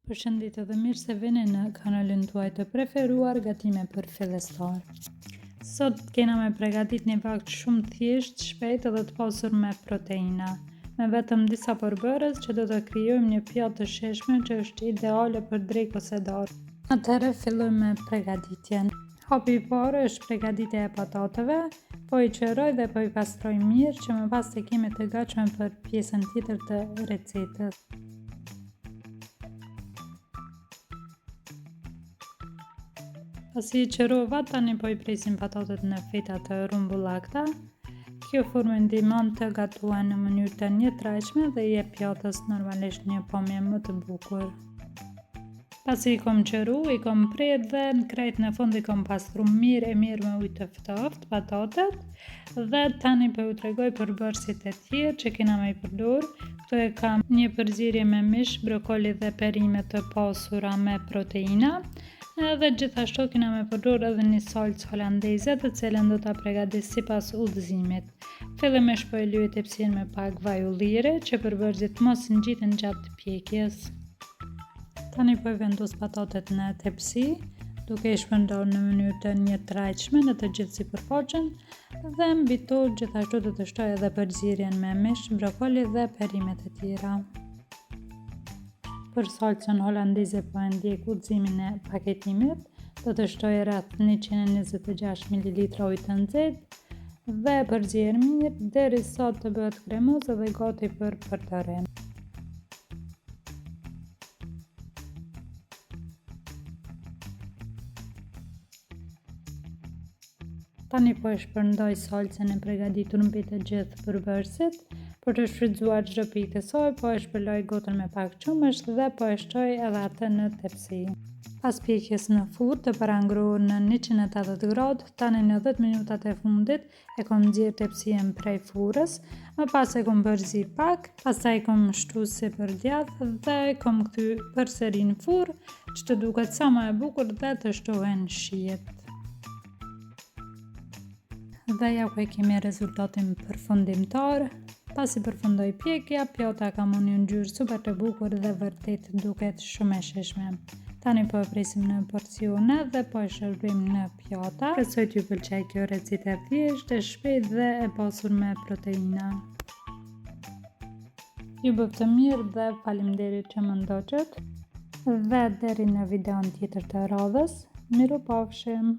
Përshëndetje dhe mirë se vini në kanalin tuaj të preferuar gatime për fillestar. Sot kena me përgatit një vakt shumë thjesht, shpejt dhe të pasur me proteina, me vetëm disa përbërës që do të krijojmë një pjatë të sheshme që është ideale për drekë ose darkë. Atëherë fillojmë me përgatitjen. Hapi i parë është përgatitja e patateve, po i qëroj dhe po i pastroj mirë që më pas të kemi të gatshme për pjesën tjetër të recetës. Pasi i qërova, tani po i presim patatet në feta të rumbullakta. Kjo furmë ndihmon të gatuhen në mënyrë të njëtrajtshme dhe jep pjatës normalisht një pamje më të bukur. Pasi i kom qëru, i kom prerë dhe në krejt në fund i kom pastru mirë me ujë të ftoftë patatet dhe tani po ju tregoj përbërësit e tjerë që kena me i përdor. Këtu e kam një përzierje me mish, brokoli dhe perime të pasura me proteina. Dhe gjithashtu kena me përdor edhe një salcë holandeze të cilën do ta përgatis sipas udhëzimit. Fillimisht po e lyej tepsin me pak vaj ulliri që përbërësit mos ngjiten gjatë pjekjes. Tani po i vendos patatet në tepsi, duke i shpërndar në mënyrë të njëtrajtshme në të gjithë sipërfaqen dhe mbi to gjithashtu do të shtoj edhe përzierjen me mish, brokoli dhe perimet e tjera. Për salcën holandeze po e ndjek udhëzimin e paketimit, do të shtoj rreth 126 ml ujë të nxehtë dhe përzier mirë derisa të bëhet kremoze dhe gati për përdorim. Tani po e shpërndaj salcën e përgatitur mbi të gjithë përbërësit. Për të shfrytzuar çdo pikë të saj, po e shpërlaj gotën me pak qumësht dhe po e shtoj edhe atë në tepsi. Pas pjekjes në furrë të parangruar në 180 gradë, tani në 10 minutat e fundit e kom nxjerr tepsien prej furrës, më pas e kom përzir pak, pastaj kom shtu sipër djathtë dhe e kom kthy përsëri në furrë, që të duket sa më e bukur dhe të shtohen shijet. Dhe ja ku e kemi rezultatin përfundimtar. Pasi përfundoi pjekja, pjata ka marrë një ngjyrë super të bukur dhe vërtet duket shumë e sheshme. Tani po e presim në porcione dhe po e shërbejmë në pjata. Besoj t'ju pëlqej kjo recetë e thjeshtë, e shpejtë dhe e pasur me proteina. Ju bëf të mirë dhe faleminderit që më ndoqët. Dhe deri në videon tjetër të radhës, mirupafshim!